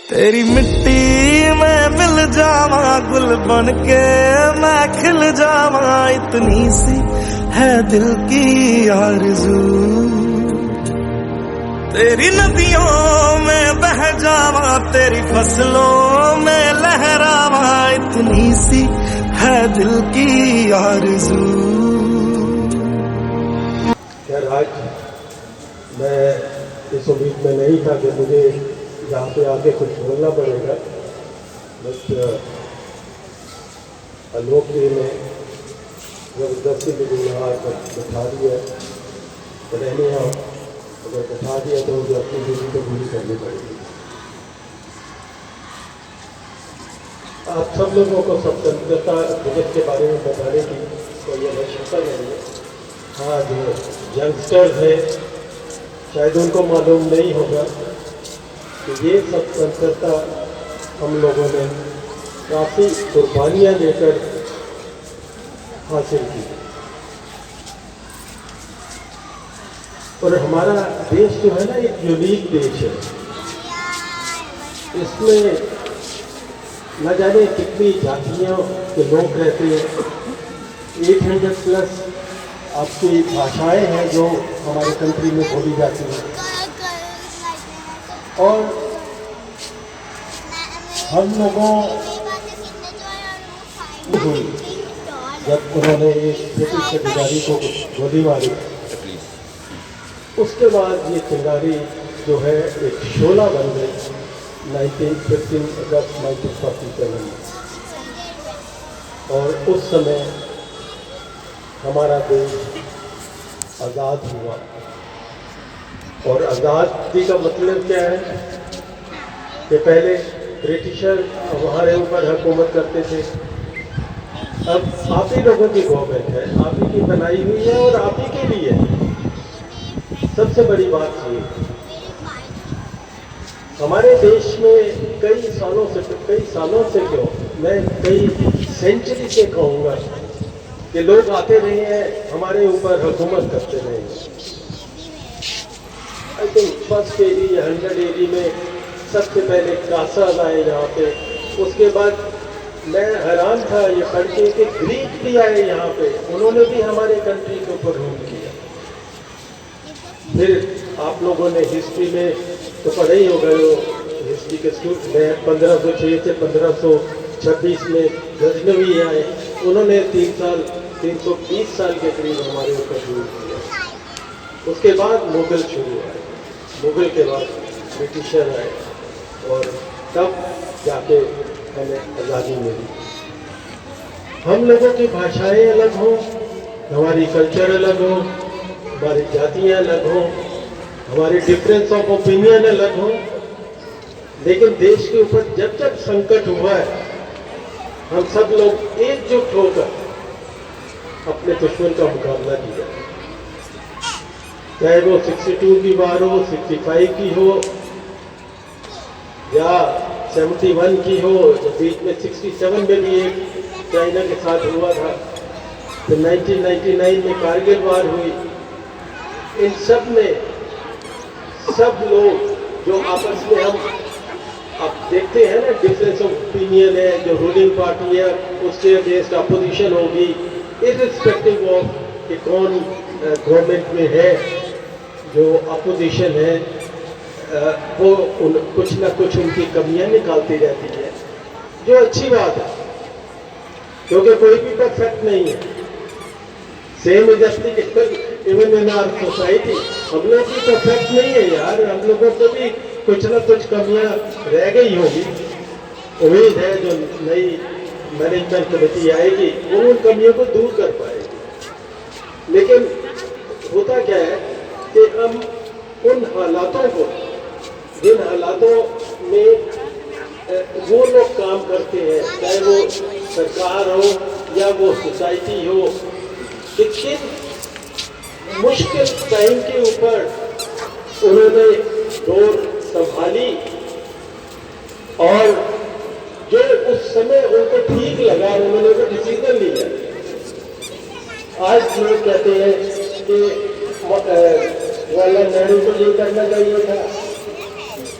तेरी मिट्टी में मिल जावा, गुल बन के मैं खिल जावा, इतनी सी है दिल की आरज़ू। तेरी नदियों में बह जावा, तेरी फसलों में लहरावा, इतनी सी है दिल की आरज़ू। खैर आज मैं इस उम्मीद में नहीं था कि मुझे यहाँ पे आके कुछ बोलना पड़ेगा, बट आलोक जी ने ज़बरदस्ती मुझे यहाँ बैठा दिया। पर यहाँ अगर बैठा दिया तो मुझे अपनी ड्यूटी तो पूरी करनी पड़ेगी। आप सब लोगों को स्वतंत्रता दिवस के बारे में बताने की कोई आवश्यकता नहीं है। हाँ, जो यंगस्टर्स हैं शायद उनको मालूम नहीं होगा कि ये स्वतंत्रता हम लोगों ने काफ़ी कुर्बानियाँ लेकर हासिल की। और हमारा देश जो है ना, एक यूनिक देश है। इसमें न जाने कितनी जातियों के लोग रहते हैं। 800+ आपकी भाषाएं हैं जो हमारे कंट्री में बोली जाती हैं। और हम लोगों जब उन्होंने एक ब्रिटिश अधिकारी को गोली मारी, उसके बाद ये चिंगारी जो है एक शोला बन गई 15 अगस्त 1947 में। और उस समय हमारा देश आज़ाद हुआ। और आज़ादी का मतलब क्या है कि पहले ब्रिटिशर हमारे ऊपर हुकूमत करते थे। अब आप ही लोगों की गवर्नमेंट है, आप ही की बनाई हुई है और आप ही के लिए। सबसे बड़ी बात ये, हमारे देश में कई सालों से क्यों, मैं कई सेंचुरी से कहूँगा कि लोग आते रहे हैं, हमारे ऊपर हुकूमत करते रहे हैं। आई थिंक फर्स्ट एडी या 100 एडी में सबसे पहले कासाज आए यहाँ पे। उसके बाद मैं हैरान था ये पढ़ के कि ग्रीक भी आए यहाँ पे, उन्होंने भी हमारे कंट्री के ऊपर रूल किया। फिर आप लोगों ने हिस्ट्री में तो पढ़े ही हो गए, हिस्ट्री के स्कूल में 1506 से 1526 में गजनवी आए, उन्होंने 320 साल के करीब हमारे ऊपर रूल किया। उसके बाद मुगल शुरू आए, मुगल के बाद ब्रिटिशर आए और तब जाके हमें आज़ादी मिली। हम लोगों की भाषाएं अलग हों, हमारी कल्चर अलग हो, हमारी जातियाँ अलग हों, हमारी डिफरेंस ऑफ ओपिनियन अलग हो, लेकिन देश के ऊपर जब जब संकट हुआ है, हम सब लोग एकजुट होकर अपने दुश्मन का मुकाबला किया। चाहे वो 62 की वार हो, 65 की हो या 71 की हो, जो बीच में 67 में भी एक चाइना के साथ हुआ था, तो 1999 में कारगिल वार हुई। इन सब में सब लोग जो आपस में हम आप देखते हैं ना, डिफरेंस ऑफ ओपिनियन है, जो रूलिंग पार्टी है उसके अगेंस्ट अपोजिशन होगी, इर्रिस्पेक्टिव ऑफ कि कौन गवर्नमेंट में है, जो अपोजिशन है वो कुछ ना कुछ उनकी कमियां निकालती रहती है, जो अच्छी बात है, क्योंकि कोई भी परफेक्ट नहीं है। Same is applicable even in our society. हम लोग भी परफेक्ट नहीं है यार, हम लोगों को भी कुछ ना कुछ कमियां रह गई होगी। उम्मीद है जो नई मैनेजमेंट कमेटी आएगी वो उन कमियों को दूर कर पाएगी। लेकिन होता क्या है कि हम उन हालातों को, जिन हालातों में वो लोग काम करते हैं, चाहे वो सरकार हो या वो सोसाइटी हो, कि किन मुश्किल टाइम के ऊपर उन्होंने डोर संभाली और जो उस समय उनको ठीक लगा उन्होंने वो डिसीजन लिया। आज लोग कहते हैं कि जवाहरलाल नेहरू को ये करना चाहिए था,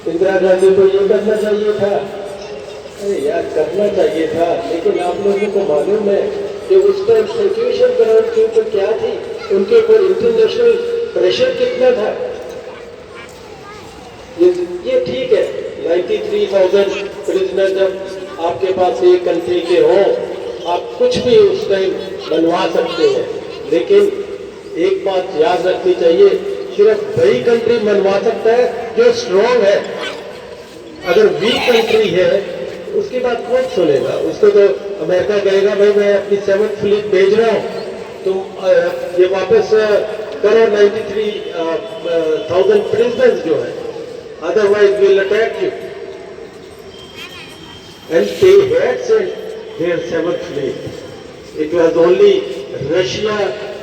इंदिरा गांधी को ये करना चाहिए था, अरे यार करना चाहिए था, लेकिन आप लोगों को मालूम है कि उस टाइम सिचुएशन ग्राउंड के ऊपर क्या थी, उनके ऊपर इंटरनेशनल प्रेशर कितना था। ये ठीक है, 93,000 प्रिजनर जब आपके पास एक कंट्री के हो, आप कुछ भी उस टाइम बनवा सकते हैं, लेकिन एक बात याद रखनी चाहिए, सिर्फ वही कंट्री बनवा सकता है जो स्ट्रॉन्ग है। अगर वीक कंट्री है उसकी बात कौन सुनेगा? उसको तो अमेरिका कहेगा भाई मैं अपनी 7th फ्लीट भेज रहा हूँ, तुम ये वापस करो 93,000 प्रिजनर्स जो है, otherwise we'll attack you. And they had sent their 7th fleet. It was only Russia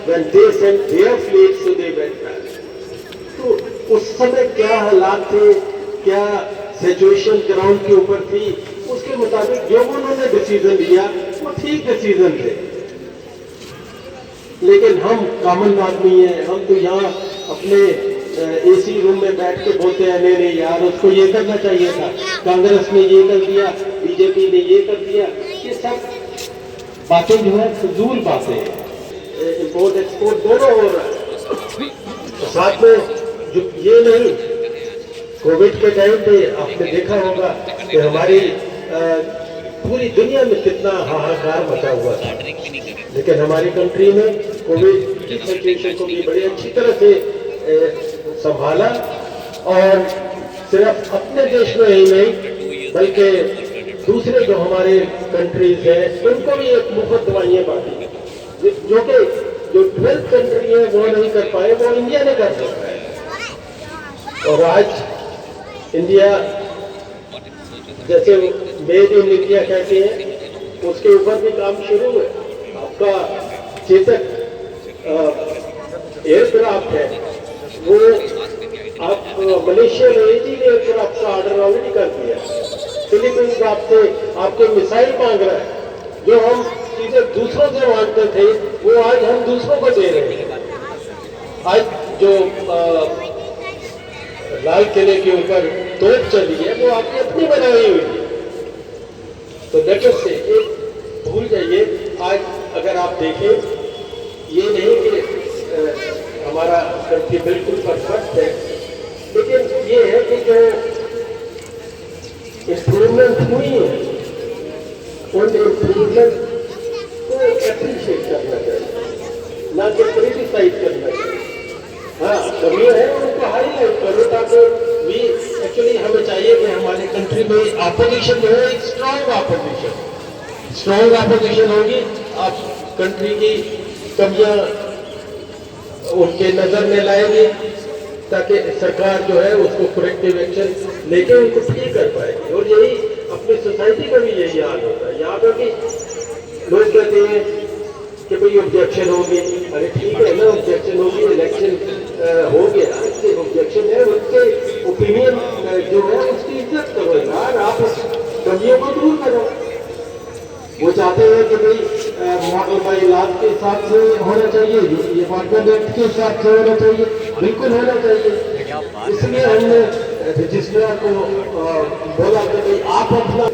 when they sent their fleet, so they went back. तो उस समय क्या हालात थे, क्या सिचुएशन ग्राउंड के ऊपर थी, उसके मुताबिक जो उन्होंने डिसीजन लिया वो ठीक डिसीजन थे। लेकिन हम कॉमन आदमी हैं, हम तो यहाँ अपने एसी रूम में बैठ के बोलते हैं नहीं नहीं यार उसको ये करना चाहिए था, कांग्रेस ने ये कर दिया, बीजेपी ने ये कर दिया। ये सब बातें जो है फजूल बातें हैं। इम्पोर्ट एक्सपोर्ट दोनों हो रहा है, साथ में जो ये नहीं, कोविड के टाइम पे आपने देखा होगा कि हमारी पूरी दुनिया में कितना हाहाकार मचा हुआ था, लेकिन हमारी कंट्री में कोविड की सिचुएशन को भी बड़ी अच्छी तरह से संभाला, और सिर्फ अपने देश में ही नहीं बल्कि दूसरे जो हमारे कंट्रीज हैं उनको भी एक मुफ्त दवाइयाँ बांटी, जो कि जो 12th कंट्री है वो नहीं कर पाए, वो इंडिया ने कर दिया है। और आज इंडिया जैसे मेड इन इंडिया कहते हैं, उसके ऊपर भी काम शुरू है। आपका चेतक एयरक्राफ्ट है, वो आप मलेशिया में 18 एयरक्राफ्ट का ऑर्डर ऑलरेडी कर दिया। फिलीपींस आपसे आपके मिसाइल मांग रहा है, जो हम चीजें दूसरों से मांगते थे वो आज हम दूसरों को दे रहे हैं। आज जो लाल किले के ऊपर तोप चली है वो आपकी अपनी बनाई हुई है। तो लेटर से एक भूल जाइए, आज अगर आप देखें, ये नहीं कि हमारा कंट्री बिल्कुल परफेक्ट है, लेकिन ये है कि जो इम्प्रूवमेंट हुई है उन इम्प्रूवमेंट को एप्रिशिएट करना चाहिए, ना कि क्रिटिसाइज करना चाहिए। हाँ, कमियां है उनको हाईलाइट करो, ताकि भी एक्चुअली हमें चाहिए कि हमारे कंट्री में अपोजिशन जो है एक स्ट्रॉन्ग अपोजिशन होगी। आप कंट्री की कमियां उनके नजर में लाएंगे ताकि सरकार जो है उसको करेक्टिव एक्शन लेके उनको ठीक कर पाएगी। और यही अपनी सोसाइटी का भी यही हाल होता है। यहाँ पर भी लोग कहते हैं कि भाई ऑब्जेक्शन होगी, अरे ठीक है ना, ऑब्जेक्शन होगी, इलेक्शन हो गया, ऑब्जेक्शन है, उसके ओपिनियन जो है उसकी इज्जत करो यार, आप उस कमियों को दूर करो। वो चाहते हैं कि भाई मॉडल बाइलात के हिसाब से होना चाहिए, ये मॉडल एक्ट के हिसाब से होना चाहिए, बिल्कुल होना चाहिए। इसलिए हमने रजिस्ट्रार को बोला कि भाई आप अपना,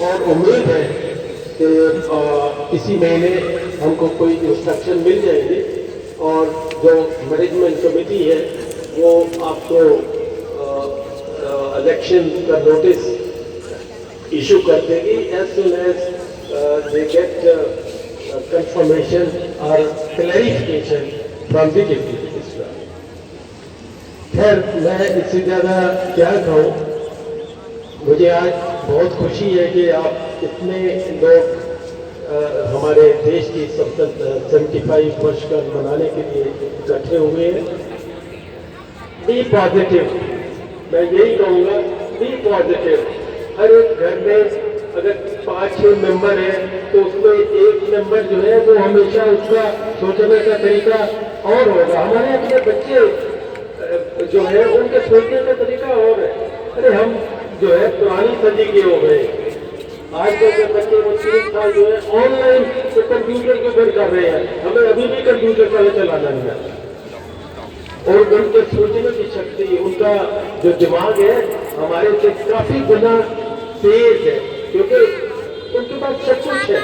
और उम्मीद है कि इसी महीने हमको कोई इंस्ट्रक्शन मिल जाएगी और जो मैनेजमेंट कमेटी है वो आपको इलेक्शन का नोटिस इशू कर देगी as soon as they get confirmation or clarification from the deputy registrar. खैर मैं इससे ज़्यादा क्या कहूँ, मुझे आज बहुत खुशी है कि आप इतने लोग हमारे देश की 75 वर्ष का मनाने के लिए इकट्ठे हुए हैं। बी पॉजिटिव, मैं यही कहूँगा, बी पॉजिटिव। हर एक घर में अगर 5-6 मेंबर है तो उसमें एक मेंबर जो है वो हमेशा उसका सोचने का तरीका और होगा। हमारे अपने बच्चे जो है उनके सोचने का तरीका और है। अरे हम जो है पुरानी सदी के हो गए, आज के बच्चे वो 3 साल जो है ऑनलाइन तो कंप्यूटर के ऊपर कर रहे हैं, हमें अभी भी कंप्यूटर का चलाना नहीं आता। और उनके सोचने की शक्ति, उनका जो दिमाग है हमारे से काफी गुना तेज है, क्योंकि उनके पास सब कुछ है।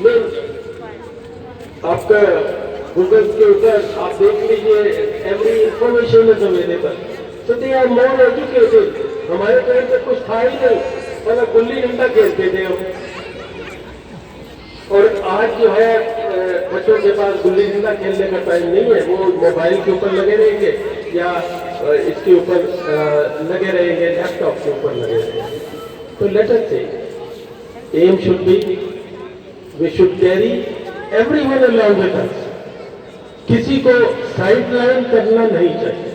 मैं आपका गूगल के ऊपर आप देख लीजिए, every information is available, so they are more educated. हमारे टाइम पे कुछ था ही नहीं, मतलब गुल्ली डंडा खेलते थे हम। और आज जो है बच्चों के पास गुल्ली डंडा खेलने का टाइम नहीं है, वो मोबाइल के ऊपर लगे रहेंगे या इसके ऊपर लगे रहेंगे, लैपटॉप के ऊपर लगे रहेंगे। तो let us same should be, we should carry everyone along with us, किसी को साइड लाइन करना नहीं चाहिए।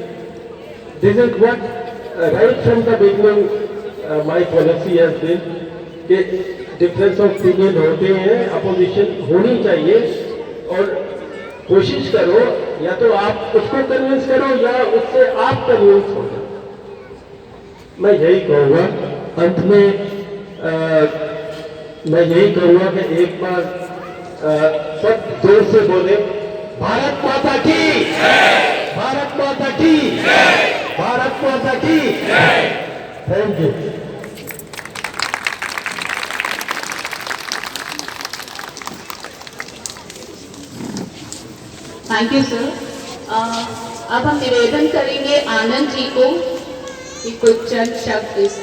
This is what right from the beginning my policy has been कि डिफरेंस ऑफ ओपिनियन होते हैं, अपोजिशन होनी चाहिए, और कोशिश करो या तो आप उसको कन्विंस करो या उससे आप कन्विंस हो जाओ। मैं यही कहूँगा अंत में, मैं यही कहूँगा कि एक बार सब जोर से बोले, भारत माता की, भारत माता की, भारत माता की। Thank you. Thank you sir. अब हम निवेदन करेंगे आनंद जी को कि कुछ चंद शब्द इस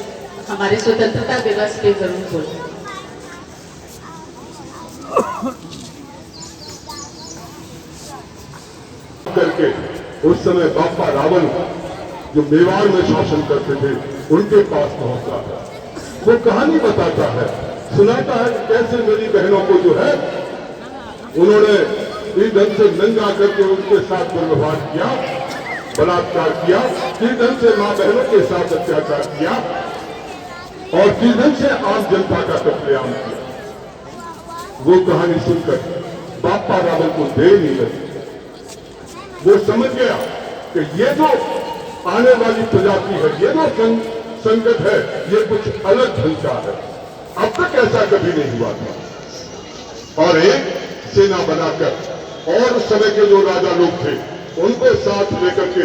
हमारे स्वतंत्रता दिवस पे जरूर बोलें। करके उस समय बापा रावण जो मेवाड़ में शासन करते थे उनके पास पहुंचता है, वो कहानी बताता है, सुनाता है कि कैसे मेरी बहनों को जो है उन्होंने इस ढंग से नंगा करके उनके साथ दुर्व्यवहार किया, बलात्कार किया, किस ढंग से मां बहनों के साथ अत्याचार किया और किस ढंग से आम जनता का कत्लेआम किया। वो कहानी सुनकर बापा रावण को देर नहीं लगी, वो समझ गया कि ये जो आने वाली प्रजाति है, ये जो संकट है, ये कुछ अलग ढंग का है, अब तक ऐसा कभी नहीं हुआ था। और एक सेना बनाकर और उस समय के जो राजा लोग थे उनको साथ लेकर के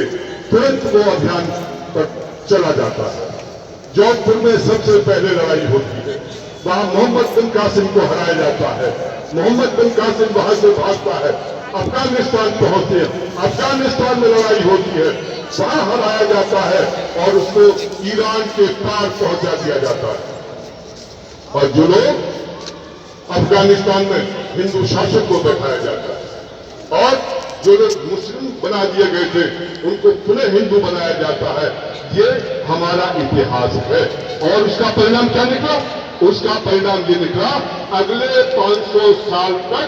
तुरंत वो अभियान पर चला जाता है। जौनपुर में सबसे पहले लड़ाई होती है, वहां मोहम्मद बिन कासिम को हराया जाता है। मोहम्मद बिन कासिम वहां से भागता है, अफगानिस्तान पहुंचते हैं, अफगानिस्तान में लड़ाई होती है, वहां हराया जाता है और उसको ईरान के पार पहुंचा दिया जाता है। और जो लोग अफगानिस्तान में हिंदू शासक को बैठाया जाता है और जो लोग मुस्लिम बना दिए गए थे उनको पुनः हिंदू बनाया जाता है। ये हमारा इतिहास है। और उसका परिणाम क्या निकला? उसका परिणाम ये निकला, अगले 500 साल तक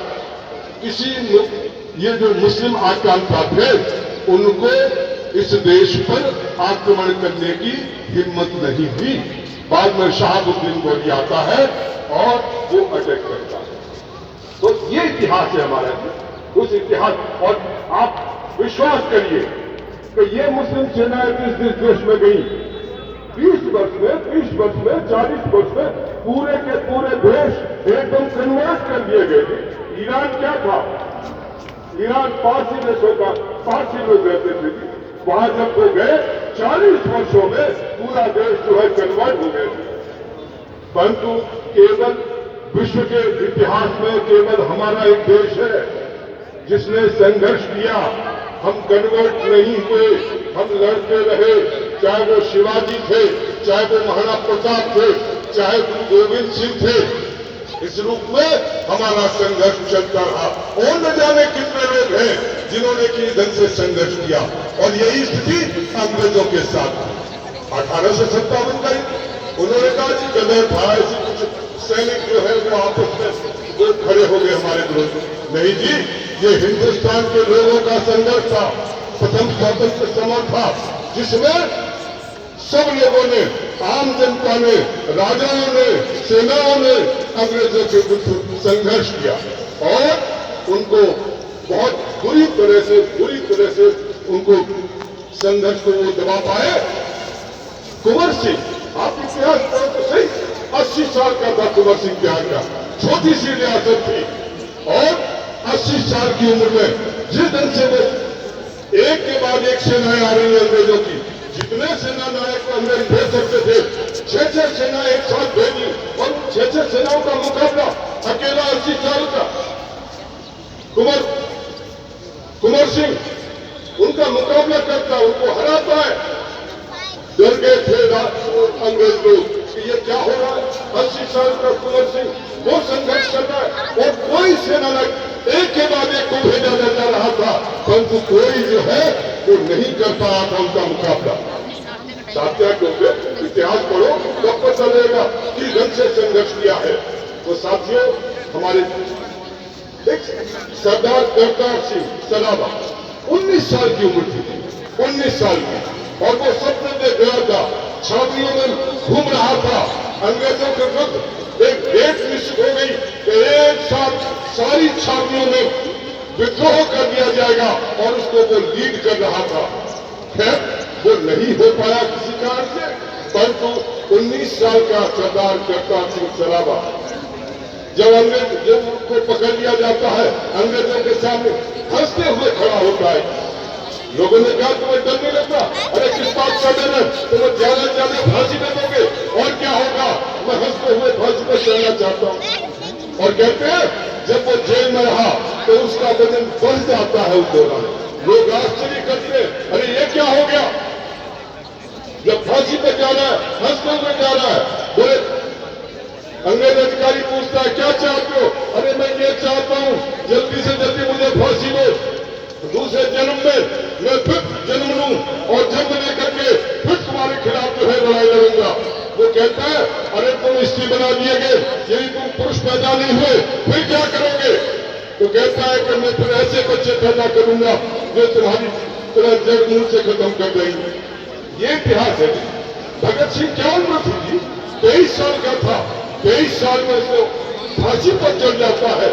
किसी ये जो मुस्लिम आक्रांता थे उनको इस देश पर आक्रमण करने की हिम्मत नहीं हुई। बाद में शहाबुद्दीन गोली आता है और वो अटैक करता है। तो ये इतिहास है हमारा, उस इतिहास। और आप विश्वास करिए कि ये मुस्लिम सेनाएं जिस देश में गई 20 वर्ष में 40 वर्ष में पूरे के पूरे देश एकदम कन्वर्ट कर दिए गए थे। ईरान क्या था? ईरान पारसी देशों का, पारसी लोग रहते थे, वहां जब वो गए 40 वर्षों में पूरा देश जो है कन्वर्ट हो गए थे। परंतु केवल विश्व के इतिहास में केवल हमारा एक देश है जिसने संघर्ष किया। हम कन्वर्ट नहीं हुए, हम लड़ते रहे, चाहे वो शिवाजी थे, चाहे वो महाराणा प्रताप थे, चाहे गुरु गोविंद सिंह थे। इस रूप में हमारा संघर्ष चलता रहा। और न जाने कितने लोग हैं जिन्होंने किस ढंग से संघर्ष किया। और यही स्थिति अंग्रेजों के साथ थी 1857 का। उन्होंने कहा कि गदर था, ऐसे कुछ सैनिक जो है वो आपस में वो खड़े हो गए हमारे विरोध। नहीं जी, ये हिंदुस्तान के लोगों का संघर्ष था, प्रथम स्वतंत्र समर था, जिसमें सब लोगों ने, आम जनता ने, राजाओं ने, सेनाओं ने अंग्रेजों के विरुद्ध संघर्ष किया और उनको बहुत बुरी तरह से उनको संघर्ष को वो दबा पाए। कुंवर सिंह, आप इतिहास पढ़ो तो सही, 80 साल का था कुंवर सिंह बिहार का, छोटी सी रियासत थी और 80 साल की उम्र में जिस ढंग से वो एक के बाद एक सेनाएं आ रही है अंग्रेजों की, जितने कितने सेना नायक को अंग्रेज भेज सकते थे? 6-6 सेना एक साथ भेजी और 6-6 सेनाओं का मुकाबला अकेला 80 साल का कुंवर सिंह उनका मुकाबला करता, उनको हराता है। डर गए थे अंग्रेज लोग कि ये क्या हो रहा है। 80 साल का कुंवर सिंह वो संघर्ष कर रहा है और कोई सेना एक के बाद एक को भेजा जा रहा था, परंतु कोई जो है वो नहीं कर पाया था उनका मुकाबला। साथियों के इतिहास पढ़ो तो पता चलेगा कि ढंग से संघर्ष किया है। तो साथियों, हमारे सरदार करतार सिंह सराबा 19 साल की उम्र थी, 19 साल की, और वो सपने में गया था, छावनियों में घूम रहा था। अंग्रेजों के विरुद्ध एक डेट निश्चित हो गई कि एक साथ सारी छावनियों में विद्रोह कर दिया जाएगा और उसको वो लीड कर रहा था। खैर वो नहीं हो पाया किसी कारण से, परंतु 19 साल का सरदार करतार सिंह सराबा जब उनको पकड़ लिया जाता है, अंग्रेजों के सामने हंसते हुए खड़ा होता है। लोगों ने कहा तुम्हें डर नहीं लगता? अरे किस बात का डर है? तुम्हें ज्यादा फांसी दे दोगे और क्या होगा? मैं हंसते हुए फांसी पर चढ़ना चाहता हूँ। और कहते हैं जब वो जेल में रहा तो उसका वजन बढ़ जाता है। उस दौरान लोग आश्चर्य करते हैं, अरे ये क्या हो गया? जब फांसी पर जा रहा है, हंसते हुए जा रहा है, बोले अंग्रेज अधिकारी पूछता है क्या चाहते हो? अरे मैं ये चाहता हूँ जल्दी से जल्दी मुझे फांसी दो, दूसरे जन्म में मैं फिर जन्म लूं और जन्म लेकर के फिर तुम्हारे खिलाफ जो है लड़ाई लड़ूंगा। वो कहता है अरे तुम स्त्री बना दिए गए, यदि तुम पुरुष पैदा नहीं हुए फिर क्या करोगे? तो कहता है कि मैं फिर ऐसे बच्चे पैदा करूंगा जो तुम्हारी तरह जड़ मूल से खत्म कर देंगे। ये इतिहास है। भगत सिंह क्या उम्र थी? 23 साल का था। 23 साल में उसको फांसी पर चढ़ जाता है।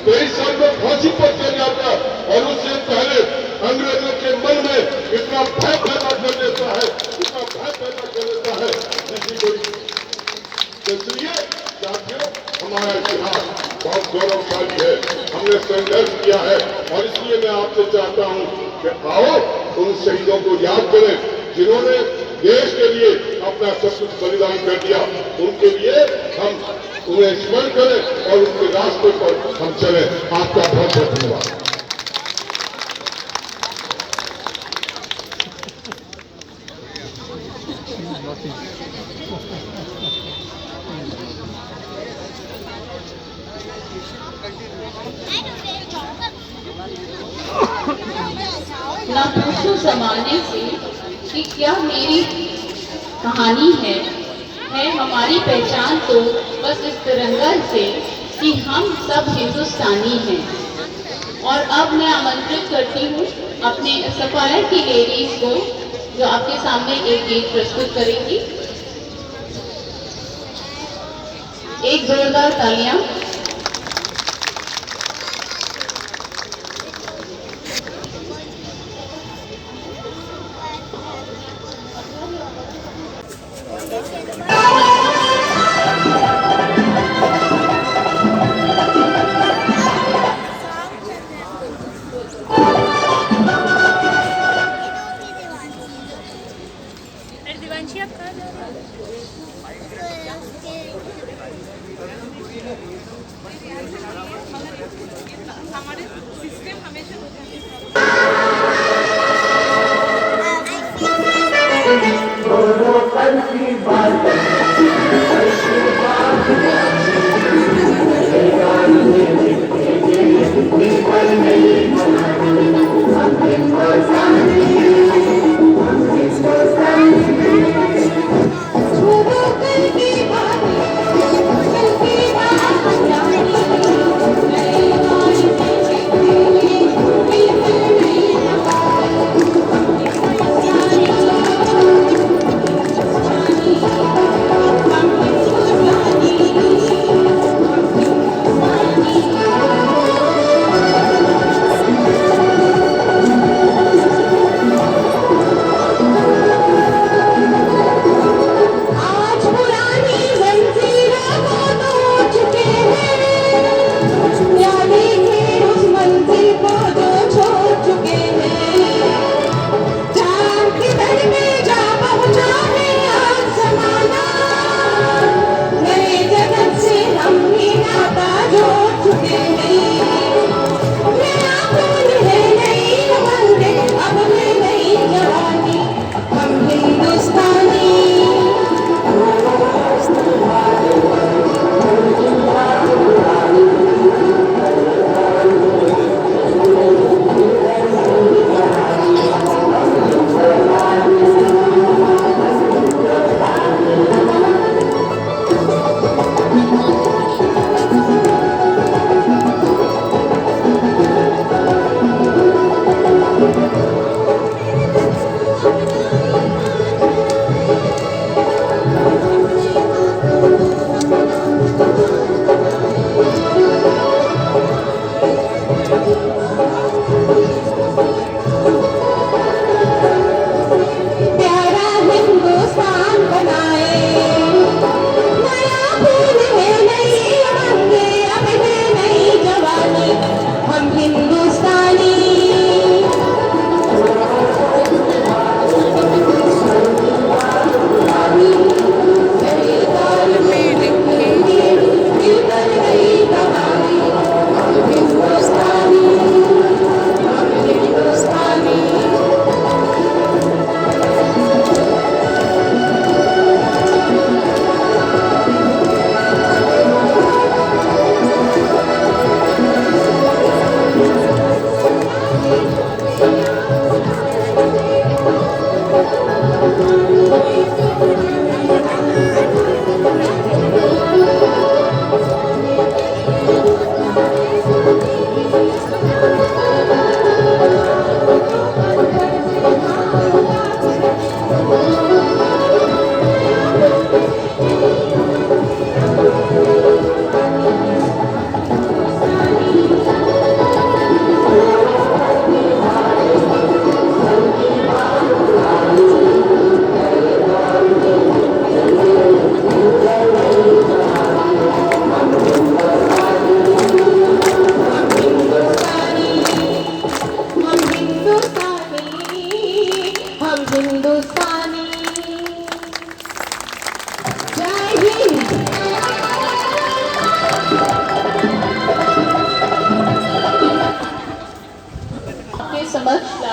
23 साल में फांसी पर चढ़ जाता है और उससे पहले अंग्रेजों के मन में इतना भय पैदा कर देता है, इतना भय पैदा कर देता है जिसकी कोई। इसलिए साथियों, हमारा इतिहास बहुत गौरवशाली है, हमने संघर्ष किया है और इसलिए मैं आपसे चाहता हूं कि आओ उन शहीदों को याद करें जिन्होंने देश के लिए अपना सब कुछ बलिदान कर दिया। उनके लिए हम उन्हें स्मरण करें और उनके रास्ते पर हम चलें। आपका बहुत बहुत धन्यवाद। ना पूछो जमाने से कि क्या मेरी कहानी है हमारी पहचान तो बस इस तिरंगा से कि हम सब हिंदुस्तानी हैं। और अब मैं आमंत्रित करती हूँ अपने सफायर की लेडीज को जो आपके सामने एक गीत प्रस्तुत करेंगी। एक जोरदार तालियां। दिवांशी आप कहाँ जा रहे हो?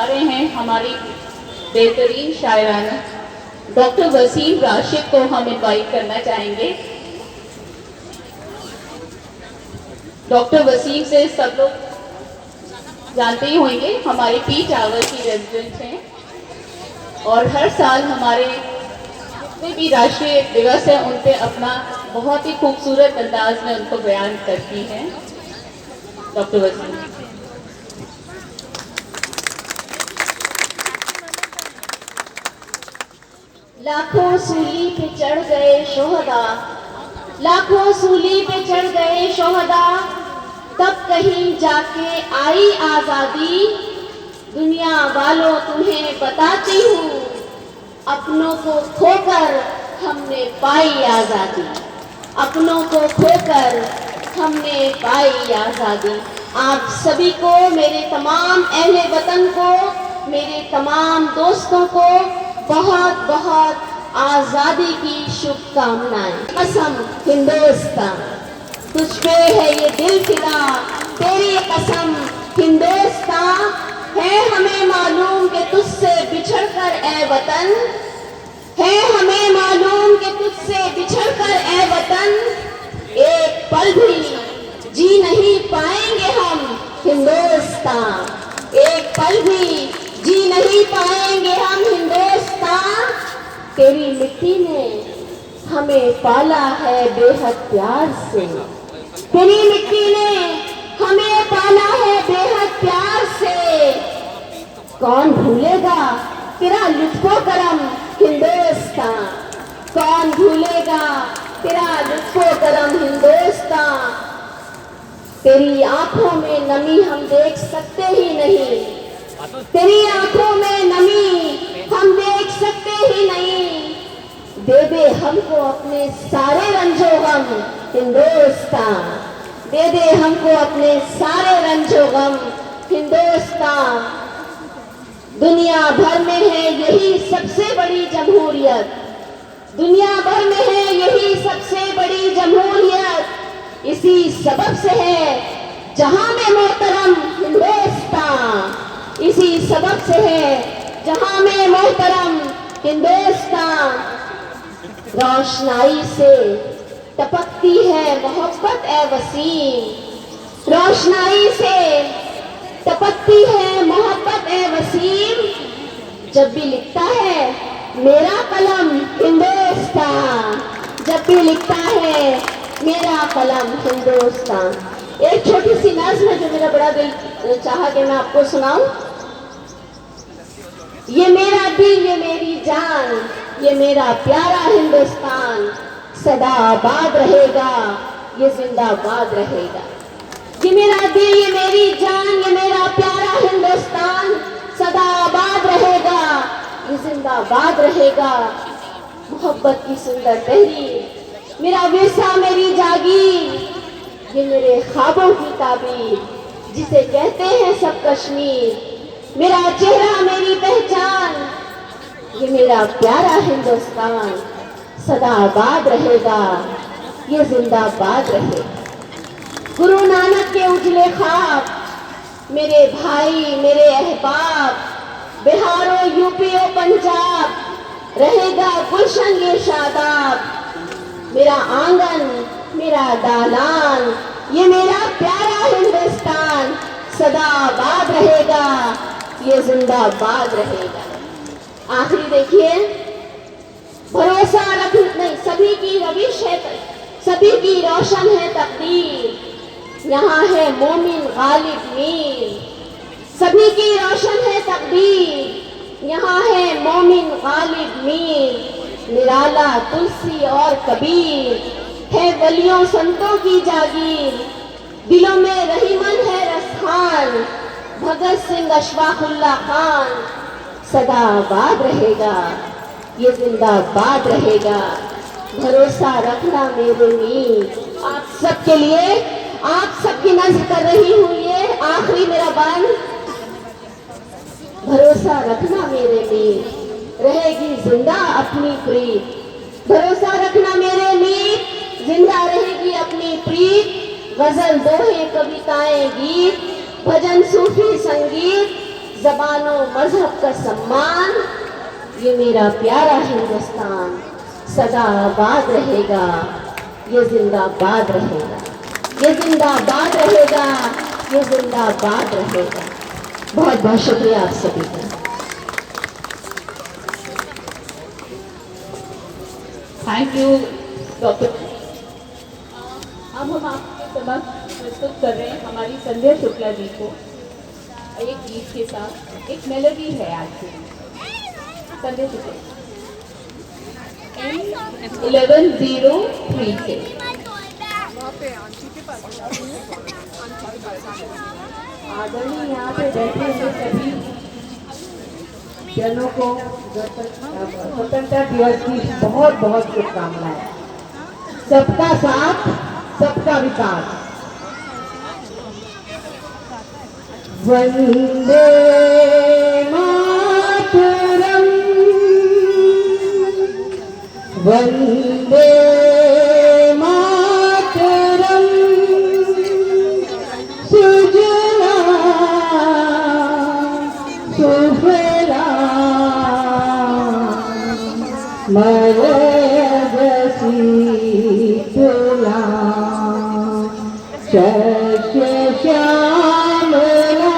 जा रहे हैं हमारी बेहतरीन शायराना डॉक्टर वसीम राशिद को हम इनवाइट करना चाहेंगे। डॉक्टर वसीम से सब लोग जानते ही होंगे, हमारे पी टावर की रेजिडेंट हैं और हर साल हमारे जितने भी राष्ट्रीय दिवस है उन पे अपना बहुत ही खूबसूरत अंदाज में उनको बयान करती हैं डॉक्टर वसीम। लाखों सूली पे चढ़ गए शोहदा, लाखों सूली पे चढ़ गए शोहदा, तब कहीं जाके आई आजादी। दुनिया वालों तुम्हें बताती हूँ, अपनों को खोकर हमने पाई आजादी, अपनों को खोकर हमने पाई आजादी। आप सभी को, मेरे तमाम अहले वतन को, मेरे तमाम दोस्तों को बहुत बहुत आजादी की शुभकामनाएं। कसम हिंदुस्तान, तुझ पे है ये दिल फिदा, तेरी कसम हिंदुस्तान। है हमें मालूम कि तुझसे बिछड़कर ए वतन, है हमें मालूम कि तुझसे बिछड़कर ए वतन, एक पल भी जी नहीं पाएंगे हम हिंदुस्तान, एक पल भी जी नहीं पाएंगे हम हिंदुस्तान। तेरी मिट्टी ने हमें पाला है बेहद प्यार से, तेरी मिट्टी ने हमें पाला है बेहद प्यार से। कौन भूलेगा तेरा लुत्फो करम हिंदुस्तान, कौन भूलेगा तेरा लुत्फो करम हिंदुस्तान। तेरी आंखों में नमी हम देख सकते ही नहीं, तेरी आंखों में नमी हम देख सकते ही नहीं। दे दे हमको अपने सारे रंजो गम हिंदुस्तान, दे दे हमको अपने सारे रंजो गम हिंदुस्तान। दुनिया भर में है यही सबसे बड़ी जमहूरियत, दुनिया भर में है यही सबसे बड़ी जमहूरियत। इसी सबब से है जहां में मोहतरम हिंदुस्तान, इसी सबब से है जहां में मोहतरम हिंदुस्तान। रोशनाई से टपकती है मोहब्बत ए वसीम, रोशनाई से टपकती है मोहब्बत ए वसीम। जब भी लिखता है मेरा कलम हिंदुस्तान, जब भी लिखता है मेरा कलम हिंदुस्तान। एक छोटी सी नज़्म है जो मेरा बड़ा दिल चाहा कि मैं आपको सुनाऊं। ये मेरा दिल, ये मेरी जान, ये मेरा प्यारा हिंदुस्तान, सदा आबाद रहेगा, ये जिंदाबाद रहेगा। ये मेरा दिल, ये मेरी जान, ये मेरा प्यारा हिंदुस्तान, सदा आबाद रहेगा, ये जिंदाबाद रहेगा। मोहब्बत की सुंदर तहरीर, मेरा विरसा मेरी जागीर, ये मेरे ख्वाबों की ताबीर, जिसे कहते हैं सब कश्मीर। मेरा चेहरा मेरी पहचान, ये मेरा प्यारा हिंदुस्तान, सदा आबाद रहेगा, ये जिंदाबाद रहेगा। गुरु नानक के उजले ख्वाब, मेरे भाई मेरे अहबाब, बिहारो यूपी और पंजाब, रहेगा गुलशन ये शादाब। मेरा आंगन मेरा दालान, ये मेरा प्यारा हिंदुस्तान, सदा आबाद रहेगा, ये जिंदाबाद रहेगा। आखिरी देखिए, भरोसा रख नहीं, सभी की रविश है, सभी की रोशन है तकदीर, यहाँ है मोमिन गालिब मीर। सभी की रोशन है तकदीर, यहाँ है मोमिन गालिब मीर। निराला तुलसी और कबीर, है वलियों संतों की जागीर। दिलों में रहीमन है रसखान, भगत सिंह अशफाकुल्ला खान, सदा आबाद रहेगा, ये जिंदाबाद रहेगा। भरोसा रखना मेरे मीर। आप सबके लिए, आप सबकी नज़्म कर रही हूँ ये आखिरी मेरा बंद। भरोसा रखना मेरे मीर, रहेगी जिंदा अपनी प्रीत। भरोसा रखना मेरे मीर, जिंदा रहेगी अपनी प्रीत। गजल दोहे कविताएं गीत, भजन सूफी संगीत, ज़बानों मजहब का सम्मान, ये मेरा प्यारा हिंदुस्तान सदा आबाद रहेगा, ये जिंदाबाद रहेगा, ये जिंदाबाद रहेगा, ये जिंदाबाद रहेगा। बहुत बहुत शुक्रिया आप सभी का। Thank you doctor. अब हम आपके समक्ष प्रस्तुत कर रहे हैं हमारी संध्या शुक्ला जी को एक गीत के साथ। एक मेलोडी है आज की संध्या शुक्ला 1103 से। आदरणीय यहाँ पे बैठे हुए सभी जनों को स्वतंत्रता दिवस की बहुत बहुत शुभकामनाएं। सबका साथ, सबका विकास। वंदे मातरम, वंदे मातरम, सुजला सुफला मरगसी तुला शस्य श्यामला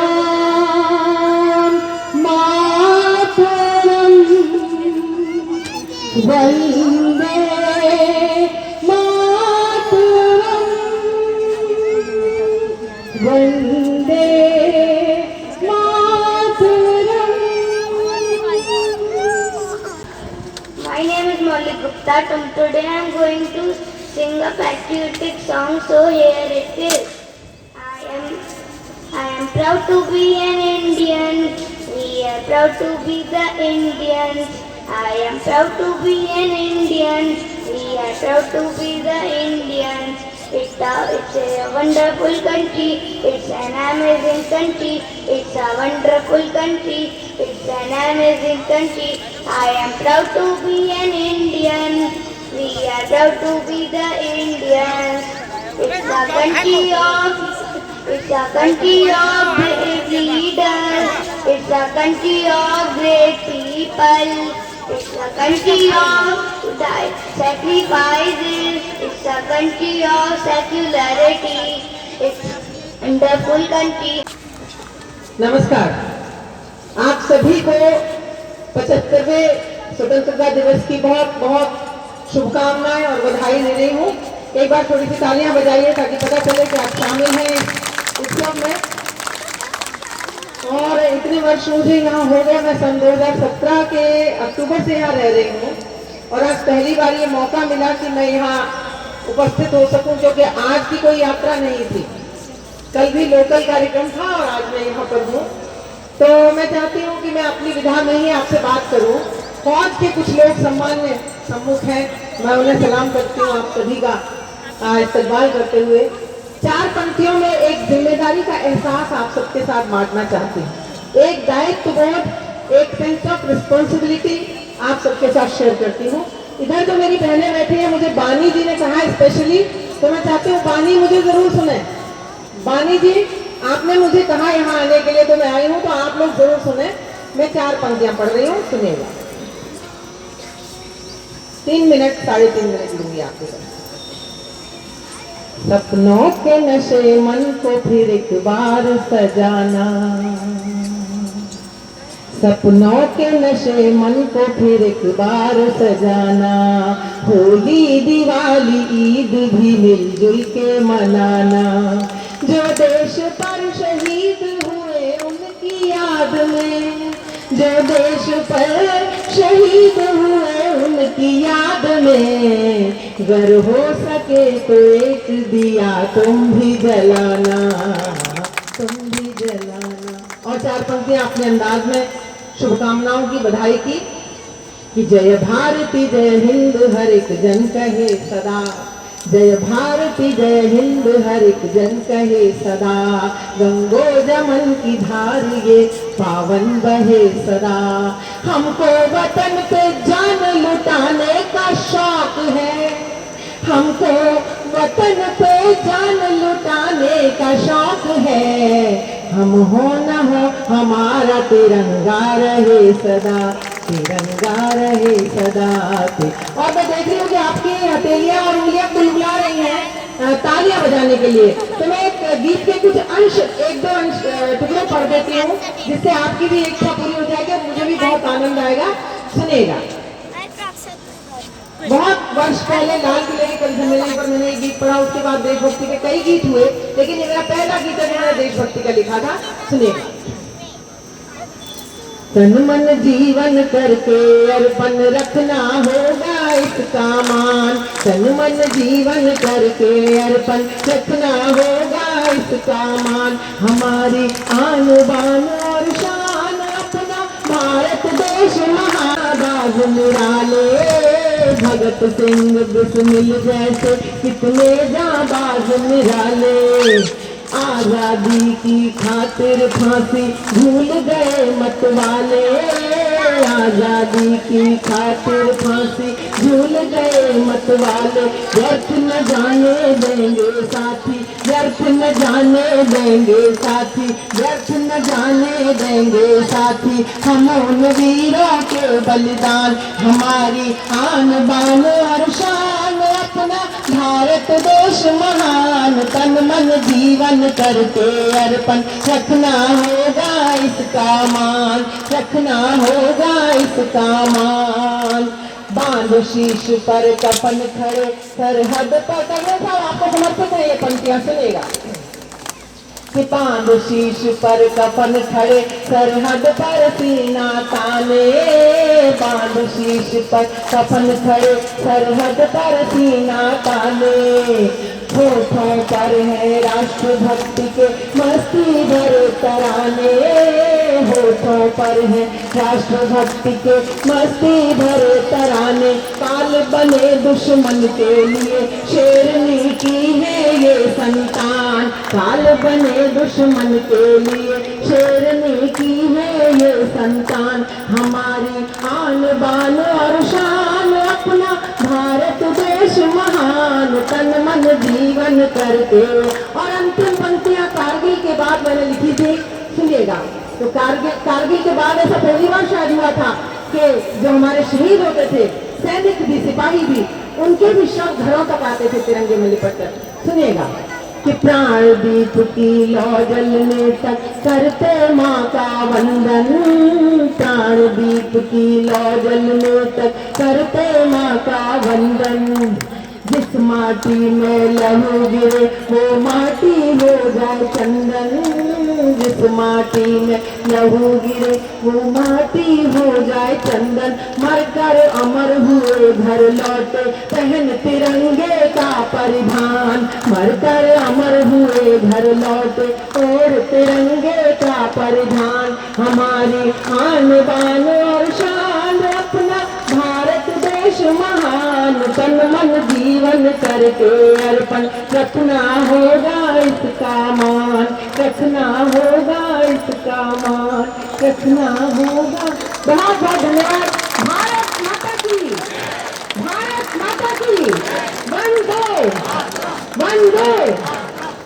मातरम, Vande Mataram, Vande Mataram. My name is Maulik Gupta. Today I am going to sing a patriotic song. So here it is. I am proud to be an Indian. We are proud to be the Indians. I am proud to be an Indian. We are proud to be the Indians. It's a wonderful country. It's an amazing country. It's a wonderful country. It's an amazing country. I am proud to be an Indian. We are proud to be the Indians. It's a country of brave leaders. It's a country of great people. It's a country of sacrifices. It's a country of secularity. It's a wonderful country. नमस्कार। आप सभी को 75वें स्वतंत्रता दिवस की बहुत बहुत शुभकामनाएं और बधाई दे रही हूँ। एक बार थोड़ी सी तालियां बजाइए ताकि पता चले कि आप शामिल हैं इस उत्सव में। और इतने वर्ष मुझे यहाँ हो गया, मैं सन 2017 के अक्टूबर से यहाँ रह रही हूँ और आज पहली बार ये मौका मिला कि मैं यहाँ उपस्थित हो सकूं, क्योंकि आज की कोई यात्रा नहीं थी। कल भी लोकल कार्यक्रम था और आज मैं यहाँ पर हूँ। तो मैं चाहती हूँ कि मैं अपनी विधा में ही आपसे बात करूँ। फौज के कुछ लोग सम्मान्य सम्मुख हैं, मैं उन्हें सलाम करती हूँ आप सभी का इस्तकबाल करते हुए। 4 पंक्तियों में एक जिम्मेदारी का एहसास आप सबके साथ बांटना चाहती हूँ। एक दायित्व बोध, एक सेंस ऑफ रिस्पॉन्सिबिलिटी आप सबके साथ शेयर करती हूँ। इधर जो मेरी बहनें बैठी हैं, मुझे बानी जी ने कहा स्पेशली, तो मैं चाहती हूँ बानी मुझे जरूर सुने। बानी जी, आपने मुझे कहा यहाँ आने के लिए, तो मैं आई हूँ, तो आप लोग जरूर सुने। मैं 4 पंक्तियां पढ़ रही हूँ, सुनिएगा। 3 मिनट 3.5 मिनट लूंगी आपके साथ। सपनों के नशे मन को फिर एक बार सजाना, सपनों के नशे मन को फिर एक बार सजाना, होली दिवाली ईद भी मिलजुल के मनाना, जो देश पर शहीद हुए उनकी याद में, जो देश पर शहीद हुए उनकी याद में, अगर हो सके तो एक दिया तुम भी जलाना, तुम भी जलाना। और 4 पंक्तियां अपने अंदाज में शुभकामनाओं की, बधाई की कि जय भारती जय हिंद हर एक जन कहे सदा, जय भारती जय हिंद हर एक जन कहे सदा, गंगो जमन की धार ये पावन बहे सदा, हमको वतन पे जान लुटाने का शौक है, हमको वतन पे जान लुटाने का शौक है, हम हो न हो हमारा तिरंगा रहे सदा, तिरंगा रहे सदा। और मैं देख रही हूँ कि आपकी हथेलियां और उंगलियां बुलबुला रही हैं तालियां बजाने के लिए। तो मैं एक गीत के कुछ अंश, एक दो अंश टुकड़े पढ़ देती हूँ, जिससे आपकी भी इच्छा पूरी हो जाएगी और मुझे भी बहुत आनंद आएगा। सुनिएगा। बहुत वर्ष पहले लाल किले के परिसम्मेलन पर मैंने एक गीत पढ़ा, उसके बाद देशभक्ति के कई गीत हुए, लेकिन ये मेरा पहला गीत है जो मैंने देशभक्ति का लिखा था। सुनिएगा। तन मन जीवन करके अर्पण रखना होगा इसका मान, तन मन जीवन करके अर्पण रखना होगा इसका मान। हमारी आन बान और शान अपना भारत देश महाबाज निराले, भगत सिंह बिस्मिल जैसे कितने जाबाज निराले। आजादी की खातिर फांसी भूल गए मतवाले, आजादी की खातिर फांसी भूल गए मतवाले। व्यर्थ न जाने देंगे साथी, व्यर्थ न जाने देंगे साथी, व्यर्थ न जाने देंगे साथी। हम उन वीरों के बलिदान, हमारी आन बान और शान अपना भारत देश महान। तन मन जीवन करके अर्पण रखना होगा इसका मान, रखना होगा इसका मान। बांध शीश पर कफन खड़े सरहद पर, साहब आपको समर्पित है ये पंक्तियां, सुनेगा। कि बांध शीश पर कफन खड़े सरहद पर सीना ताने, बांध शीश पर कफन खड़े सरहद पर सीना ताने। होठों पर है राष्ट्रभक्ति के मस्ती भरे तराने, होठों पर है राष्ट्रभक्ति के मस्ती भरे तराने। काल बने दुश्मन के लिए शेरनी की है ये संतान, काल बने दुश्मन के लिए शेरनी की है ये संतान। हमारी आन बान और शान अपना भारत देश महान, तन मन जीवन करके। और अंतिम पंक्तियां कारगिल के बाद मैंने लिखी थी, सुनिएगा। तो कारगिल के बाद ऐसा पहली बार शायद हुआ था कि जो हमारे शहीद होते थे, सैनिक भी सिपाही भी, उनके भी शव घरों तक आते थे तिरंगे में लिपट कर। सुनिएगा। कि प्राण दीप की लौ जलने तक करते माँ का वंदन, प्राण दीप की लौ जलने तक करते माँ का वंदन। जिस माटी में लहू गिरे वो माटी हो जाए चंदन, जिस माटी में लहू गिरे वो माटी हो जाए चंदन। मरकर अमर हुए घर लौटे पहन तिरंगे का परिधान, मरकर अमर हुए घर लौटे और तिरंगे का परिधान। हमारी आन बान और शान अपना भारत देश महान, तन मन जीवन करके अर्पण रखना होगा इसका मान, रखना होगा इसका मान, रखना होगा। बहुत बहुत धन्यवाद। भारत माता की, भारत माता की वंदे वंदे।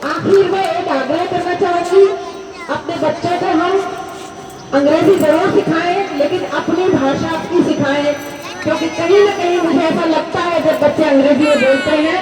आखिर में एक आग्रह करना चाहूंगी, अपने बच्चों को हम अंग्रेजी जरूर सिखाएं, लेकिन अपनी भाषा की सिखाएं, क्योंकि कहीं ना कहीं मुझे ऐसा लगता है जब बच्चे अंग्रेजी में बोलते हैं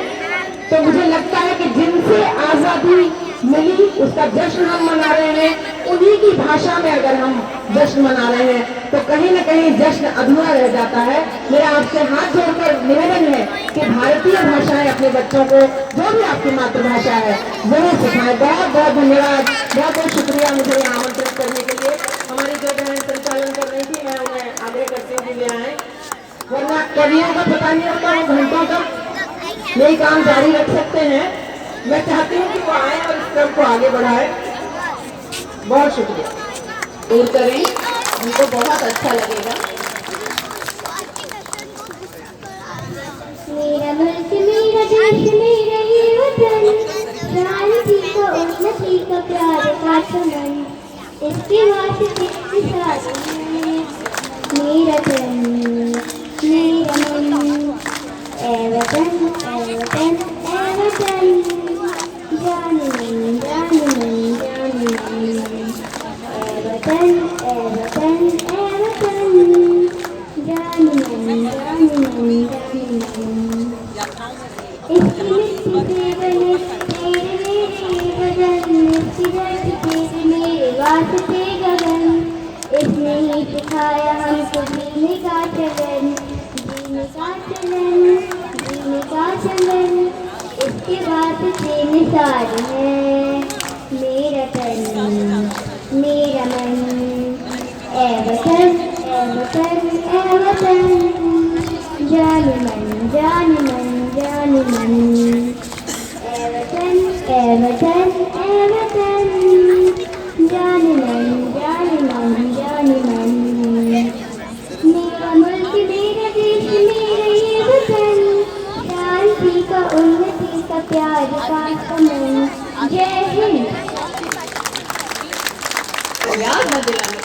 तो मुझे लगता है कि जिनसे आजादी मिली उसका जश्न हम मना रहे हैं, उन्हीं की भाषा में अगर हम जश्न मना रहे हैं तो कहीं ना कहीं जश्न अधूरा रह जाता है। मेरा आपसे हाथ जोड़कर निवेदन है कि भारतीय भाषाएं अपने बच्चों को, जो भी आपकी मातृभाषा है, जरूर सिखाएं। बहुत बहुत धन्यवाद, बहुत बहुत शुक्रिया मुझे यहाँ आमंत्रित करने के लिए। हमारी जो बहन संचालन कर रही थी, मैं उन्हें आग्रह करते हुए ले आए, वरना कवियों का पता नहीं होता, वो घंटों तक यही काम जारी रख सकते हैं। मैं चाहती हूँ कि वो आए और इस क्रम को आगे बढ़ाए। बहुत शुक्रिया। दूर करें, उनको बहुत अच्छा लगेगा। मेरा मुल्क मेरा देश मेरा ये वतन, शांति का उन्नति का प्यार का चमन, इसके वास्ते सारे मेरा तन मेरा मन। ए वतन ए वतन ए वतन, जान मन जान मन जान मन। मिट्टी से बने तेरे मेरे बदन, सिरत तेरे मेरे वास्ते गगन। इसने ही सिखाया हमको जीने का चलन, जीने का चलन, जीने का चलन। इसके वास्ते निसार है मेरा तन मेरा मन। ए वतन ए वतन ए वतन, जान मन जान मन जान मन। ए वतन ए वतन ए वतन, जान मन जान मन जान मन। मेरा मुल्क मेरा देश मेरा ये वतन, शांति का उन्नति का प्यार का समन। जय हिंद। याद न दिलाने।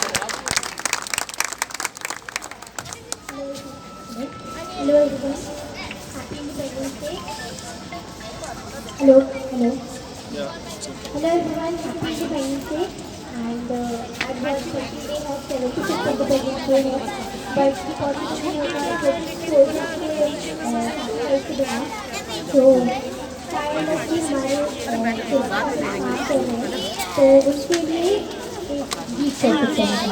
Hello everyone. Happy Independence Day. Hello, hello. Hello everyone. Happy Independence Day. And at the birthday of 76th Independence Day, but because of the soldiers के तो चाइल्ड हमारे तो उसके लिए एक गीत करते हैं।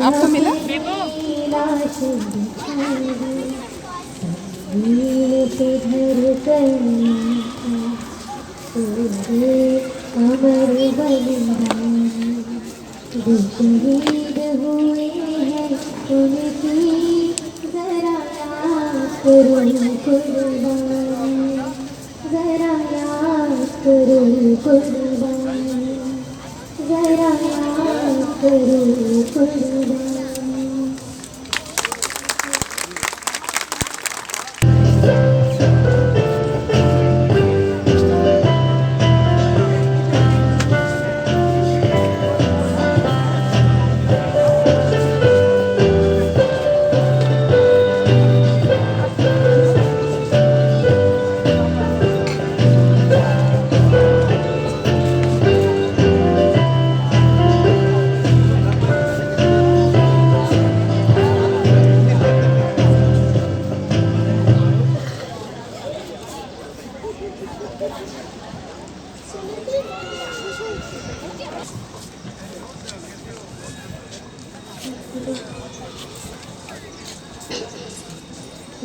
आपको मिला? अमर बलिदान जो शहीद हुए हैं उनकी जरा याद करो कुर्बान, जरा याद करो कुर्बान, जरा याद करो कुर्बान।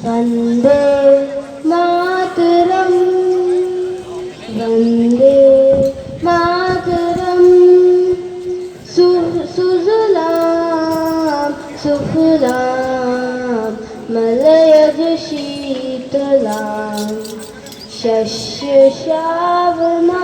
वंदे मातरम, वंदे मातरम। सुजलाम सुफलाम मलयज शीतलाम, शस्य श्यामलाम